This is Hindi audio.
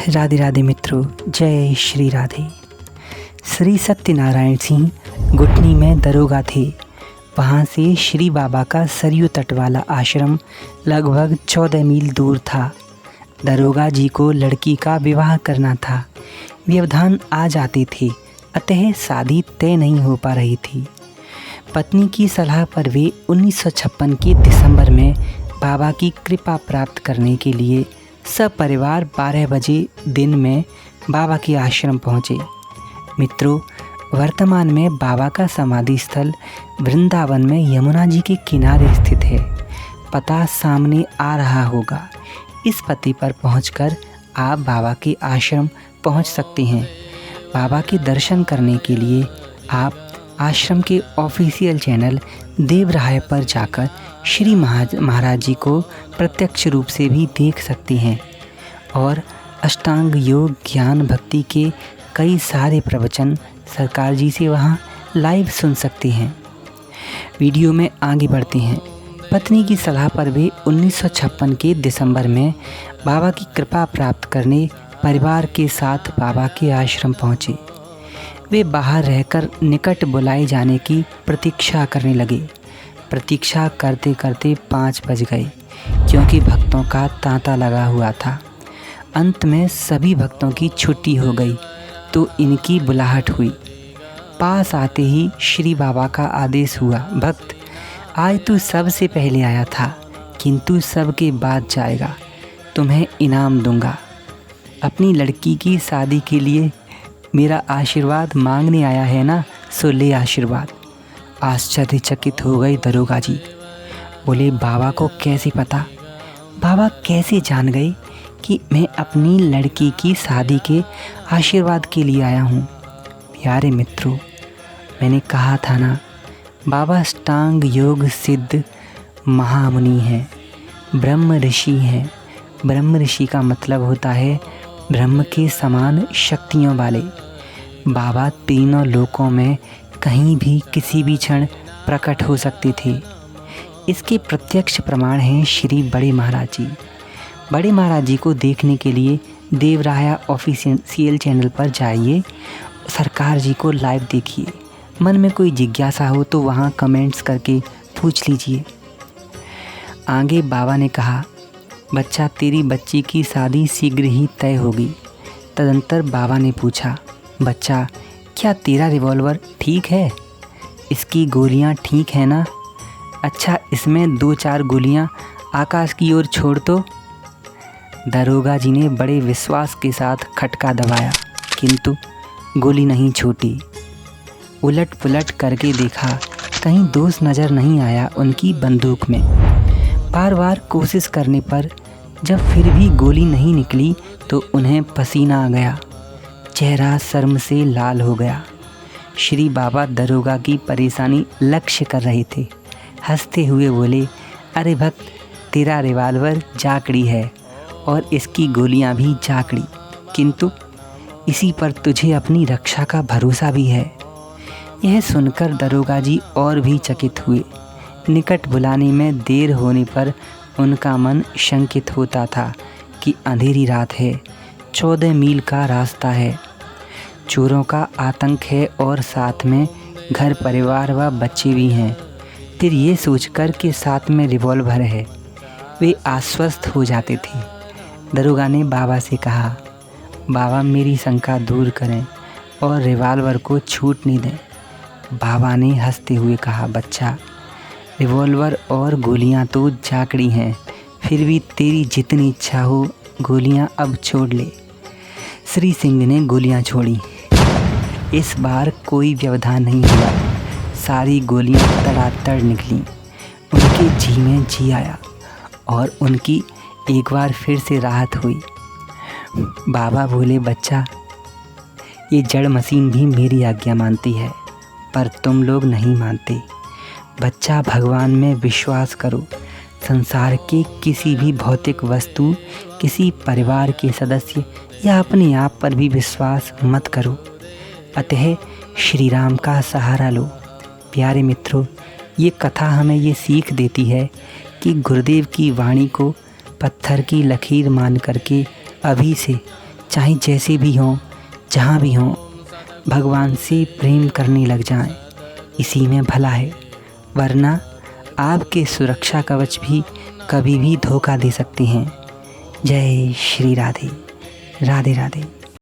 राधे राधे मित्रों, जय श्री राधे। श्री सत्यनारायण सिंह गुटनी में दरोगा थे। वहाँ से श्री बाबा का सरयू तट वाला आश्रम लगभग 14 मील दूर था। दरोगा जी को लड़की का विवाह करना था। व्यवधान आ जाते थे, अतः शादी तय नहीं हो पा रही थी। पत्नी की सलाह पर वे 1956 के दिसंबर में बाबा की कृपा प्राप्त करने के लिए सपरिवार 12 बजे दिन में बाबा के आश्रम पहुँचे। मित्रों, वर्तमान में बाबा का समाधि स्थल वृंदावन में यमुना जी के किनारे स्थित है। पता सामने आ रहा होगा। इस पते पर पहुंचकर आप बाबा के आश्रम पहुंच सकते हैं। बाबा के दर्शन करने के लिए आप आश्रम के ऑफिशियल चैनल देवराय पर जाकर श्री महाराज जी को प्रत्यक्ष रूप से भी देख सकते हैं और अष्टांग योग ज्ञान भक्ति के कई सारे प्रवचन सरकार जी से वहां लाइव सुन सकते हैं। वीडियो में आगे बढ़ते हैं। पत्नी की सलाह पर वे 1956 के दिसंबर में बाबा की कृपा प्राप्त करने परिवार के साथ बाबा के आश्रम पहुँचे। वे बाहर रहकर निकट बुलाए जाने की प्रतीक्षा करने लगे। प्रतीक्षा करते करते 5 बज गए, क्योंकि भक्तों का तांता लगा हुआ था। अंत में सभी भक्तों की छुट्टी हो गई तो इनकी बुलाहट हुई। पास आते ही श्री बाबा का आदेश हुआ, भक्त आज तू सबसे पहले आया था, किंतु सबके बाद जाएगा। तुम्हें इनाम दूंगा। अपनी लड़की की शादी के लिए मेरा आशीर्वाद मांगने आया है ना, सो ले आशीर्वाद। आश्चर्यचकित हो गए दरोगा जी। बोले, बाबा को कैसे पता? बाबा कैसे जान गए कि मैं अपनी लड़की की शादी के आशीर्वाद के लिए आया हूँ? प्यारे मित्रों, मैंने कहा था ना, बाबा अष्टांग योग सिद्ध महामुनि हैं, ब्रह्म ऋषि हैं। ब्रह्म ऋषि का मतलब होता है ब्रह्म के समान शक्तियों वाले। बाबा तीनों लोकों में कहीं भी किसी भी क्षण प्रकट हो सकते थे। इसके प्रत्यक्ष प्रमाण हैं श्री बड़े महाराज जी। बड़े महाराज जी को देखने के लिए देवराया ऑफिशियल चैनल पर जाइए, सरकार जी को लाइव देखिए। मन में कोई जिज्ञासा हो तो वहाँ कमेंट्स करके पूछ लीजिए। आगे बाबा ने कहा, बच्चा तेरी बच्ची की शादी शीघ्र ही तय होगी। तदंतर बाबा ने पूछा, बच्चा क्या तेरा रिवॉल्वर ठीक है? इसकी गोलियां ठीक है ना? अच्छा, इसमें 2-4 गोलियां आकाश की ओर छोड़ तो। दरोगा जी ने बड़े विश्वास के साथ खटका दबाया, किंतु गोली नहीं छूटी। उलट पुलट करके देखा, कहीं दोष नज़र नहीं आया उनकी बंदूक में। बार बार कोशिश करने पर जब फिर भी गोली नहीं निकली तो उन्हें पसीना आ गया। चेहरा शर्म से लाल हो गया। श्री बाबा दरोगा की परेशानी लक्ष्य कर रहे थे। हंसते हुए बोले, अरे भक्त, तेरा रिवाल्वर जाकड़ी है और इसकी गोलियां भी जाकड़ी, किंतु इसी पर तुझे अपनी रक्षा का भरोसा भी है। यह सुनकर दरोगा जी और भी चकित हुए। निकट बुलाने में देर होने पर उनका मन शंकित होता था कि अंधेरी रात है, 14 मील का रास्ता है, चोरों का आतंक है और साथ में घर परिवार व बच्चे भी हैं। फिर ये सोचकर कि साथ में रिवॉल्वर है, वे आश्वस्त हो जाते थे। दरोगा ने बाबा से कहा, बाबा मेरी शंका दूर करें और रिवॉल्वर को छूट नहीं दें। बाबा ने हंसते हुए कहा, बच्चा रिवॉल्वर और गोलियां तो जाकड़ी हैं, फिर भी तेरी जितनी इच्छा हो गोलियां अब छोड़ ले। श्री सिंह ने गोलियां छोड़ी। इस बार कोई व्यवधान नहीं हुआ। सारी गोलियां तड़ातड़ निकलीं। उनके जी में जी आया और उनकी एक बार फिर से राहत हुई। बाबा बोले, बच्चा ये जड़ मशीन भी मेरी आज्ञा मानती है, पर तुम लोग नहीं मानते। बच्चा, भगवान में विश्वास करो। संसार के किसी भी भौतिक वस्तु, किसी परिवार के सदस्य या अपने आप पर भी विश्वास मत करो। अतः श्री राम का सहारा लो। प्यारे मित्रों, ये कथा हमें ये सीख देती है कि गुरुदेव की वाणी को पत्थर की लकीर मान करके अभी से चाहे जैसे भी हों, जहाँ भी हों, भगवान से प्रेम करने लग जाएं, इसी में भला है। वरना आपके सुरक्षा कवच भी कभी भी धोखा दे सकते हैं। जय श्री राधे। राधे राधे।